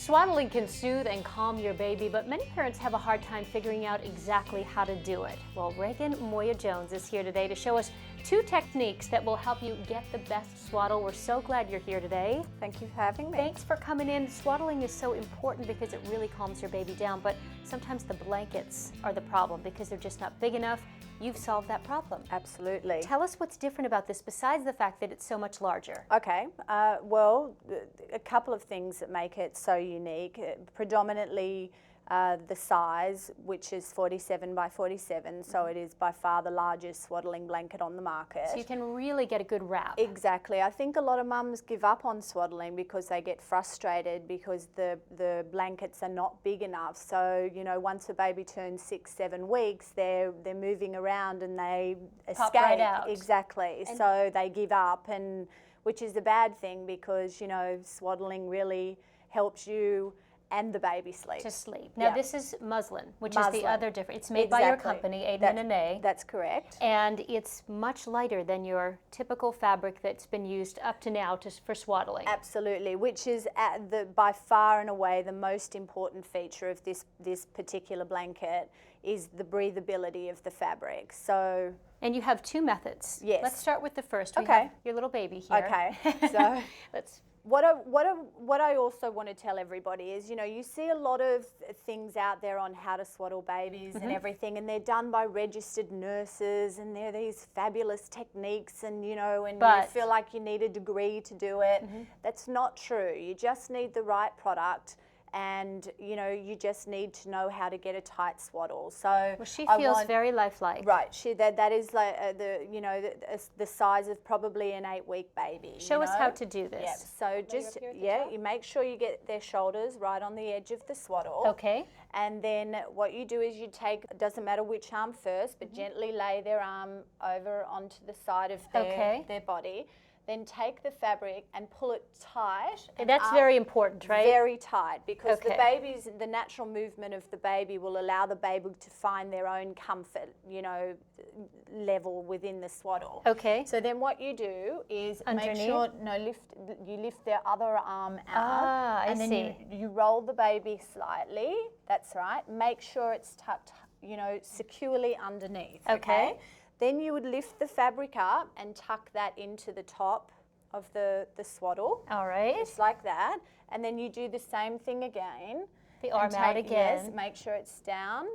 Swaddling can soothe and calm your baby, but many parents have a hard time figuring out exactly how to do it. Well, Reagan Moya Jones is here today to show us 2 techniques that will help you get the best swaddle. We're so glad you're here today. Thank you for having me. Thanks for coming in. Swaddling is so important because it really calms your baby down, but sometimes the blankets are the problem because they're just not big enough. You've solved that problem. Absolutely. Tell us what's different about this besides the fact that it's so much larger. Okay, well, a couple of things that make it so unique. Predominantly the size, which is 47 by 47, so it is by far the largest swaddling blanket on the market. So you can really get a good wrap. Exactly. I think a lot of mums give up on swaddling because they get frustrated because the blankets are not big enough. So, you know, once a baby turns 6-7 weeks, they're moving around and they Pop escape. right out. Exactly. And so they give up, and which is a bad thing because, you know, swaddling really helps you and the baby sleep. To sleep. Now this is muslin, which is the other difference. It's made by your company, Aiden and A. That's correct. And it's much lighter than your typical fabric that's been used up to now for swaddling. Absolutely, which is by far and away the most important feature of this particular blanket is the breathability of the fabric. So. And you have 2 methods. Yes. Let's start with the first. We Okay. have your little baby here. Okay. So let's. What I also want to tell everybody is, you know, you see a lot of things out there on how to swaddle babies and everything, and they're done by registered nurses, and they're these fabulous techniques, and, you know, and you feel like you need a degree to do it. That's not true. You just need the right product. And, you know, you just need to know how to get a tight swaddle. So well, she feels very lifelike. Right. That is like the size of probably an 8-week baby. Show us how to do this. Yeah. So just you make sure you get their shoulders right on the edge of the swaddle. Okay. And then what you do is you take, it doesn't matter which arm first, but gently lay their arm over onto the side of their body. Then take the fabric and pull it tight. And that's very important, right? Very tight, because the natural movement of the baby will allow the baby to find their own comfort, you know, level within the swaddle. Okay. So then what you do is make sure, you lift their other arm out. And then you roll the baby slightly. That's right. Make sure it's tucked, you know, securely underneath. Okay. Then you would lift the fabric up and tuck that into the top of the swaddle. All right. Just like that. And then you do the same thing again. The arm out again. Yes, make sure it's down.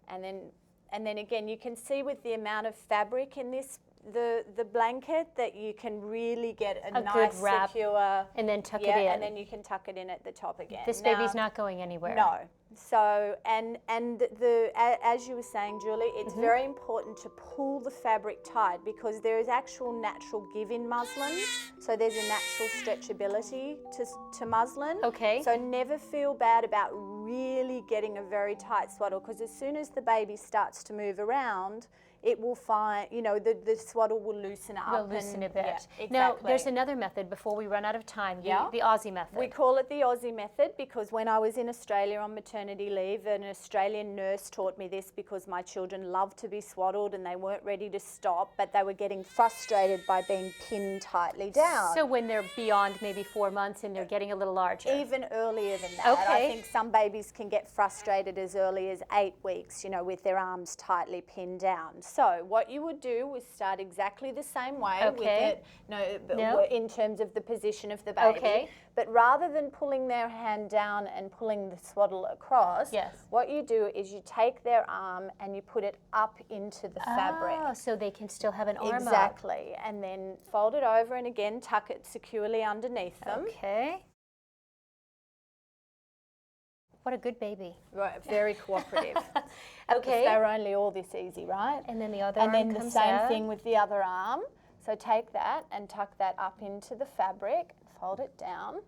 And then again, you can see with the amount of fabric in this, the blanket, that you can really get a nice, good wrap, secure. and then tuck it in. And then you can tuck it in at the top again. This baby's not going anywhere. No. So, as you were saying, Julie, it's very important to pull the fabric tight because there is actual natural give in muslin. So there's a natural stretchability to muslin. Okay. So never feel bad about really getting a very tight swaddle, because as soon as the baby starts to move around, it will find, you know, the swaddle will loosen up. Will loosen a bit. Yeah, exactly. Now, there's another method before we run out of time, the Aussie method. We call it the Aussie method because when I was in Australia on maternity leave, an Australian nurse taught me this because my children loved to be swaddled and they weren't ready to stop, but they were getting frustrated by being pinned tightly down. So when they're beyond maybe 4 months and they're getting a little larger? Even earlier than that. Okay. I think some babies can get frustrated as early as 8 weeks, you know, with their arms tightly pinned down. So what you would do was start exactly the same way with it, in terms of the position of the baby. Okay. But rather than pulling their hand down and pulling the swaddle across, what you do is you take their arm and you put it up into the fabric. Oh, so they can still have an arm up. Exactly. And then fold it over and again tuck it securely underneath them. Okay. What a good baby. Right, very cooperative. Okay. If they were only all this easy, right? And then the other arm And then the same out. thing with the other arm. So take that and tuck that up into the fabric, fold it down.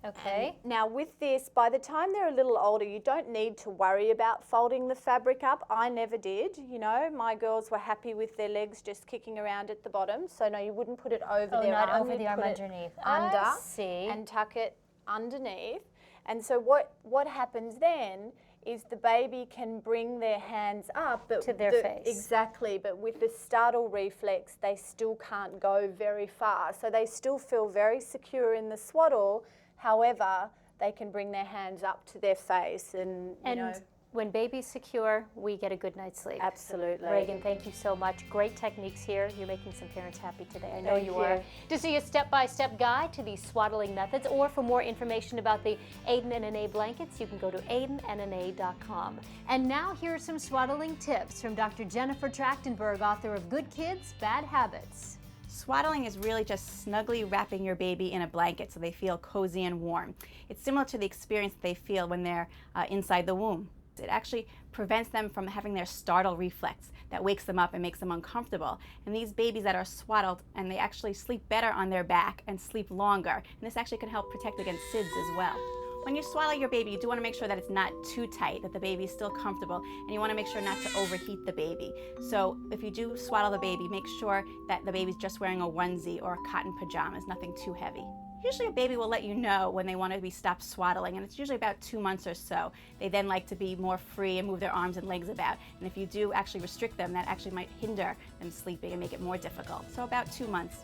Okay. And now with this, by the time they're a little older, you don't need to worry about folding the fabric up. I never did, you know. My girls were happy with their legs just kicking around at the bottom. So no, you wouldn't put it over their arm. Not over the arm, underneath. Under. I see. And tuck it underneath. And so what happens then is the baby can bring their hands up to their face. Exactly, but with the startle reflex, they still can't go very far. So they still feel very secure in the swaddle. However, they can bring their hands up to their face and you know. When baby's secure, we get a good night's sleep. Absolutely. Reagan, thank you so much. Great techniques here. You're making some parents happy today. I know Thank you you. are. To see a step-by-step guide to these swaddling methods or for more information about the Aiden and Anae blankets, you can go to aidenandanae.com. And now here are some swaddling tips from Dr. Jennifer Trachtenberg, author of Good Kids, Bad Habits. Swaddling is really just snugly wrapping your baby in a blanket so they feel cozy and warm. It's similar to the experience they feel when they're inside the womb. It actually prevents them from having their startle reflex that wakes them up and makes them uncomfortable. And these babies that are swaddled, and they actually sleep better on their back and sleep longer. And this actually can help protect against SIDS as well. When you swaddle your baby, you do want to make sure that it's not too tight, that the baby is still comfortable, and you want to make sure not to overheat the baby. So if you do swaddle the baby, make sure that the baby's just wearing a onesie or cotton pajamas, nothing too heavy. Usually a baby will let you know when they want to be stopped swaddling, and it's usually about 2 months or so. They then like to be more free and move their arms and legs about. And if you do actually restrict them, that actually might hinder them sleeping and make it more difficult. So about 2 months.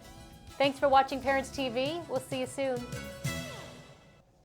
Thanks for watching Parents TV. We'll see you soon.